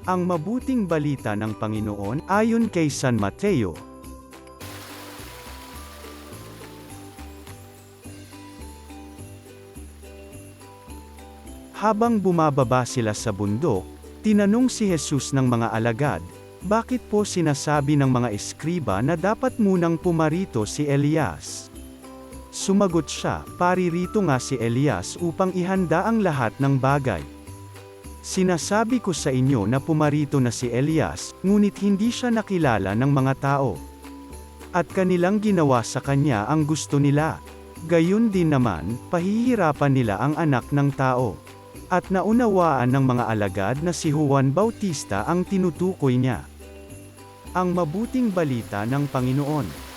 Ang mabuting balita ng Panginoon ayon kay San Mateo. Habang bumababa sila sa bundok, tinanong si Jesus ng mga alagad, "Bakit po sinasabi ng mga eskriba na dapat munang pumarito si Elias?" Sumagot siya, "Paririto nga si Elias upang ihanda ang lahat ng bagay. Sinasabi ko sa inyo na pumarito na si Elias, ngunit hindi siya nakilala ng mga tao. At kanilang ginawa sa kanya ang gusto nila. Gayon din naman, pahihirapan nila ang anak ng tao." At naunawaan ng mga alagad na si Juan Bautista ang tinutukoy niya. Ang mabuting balita ng Panginoon.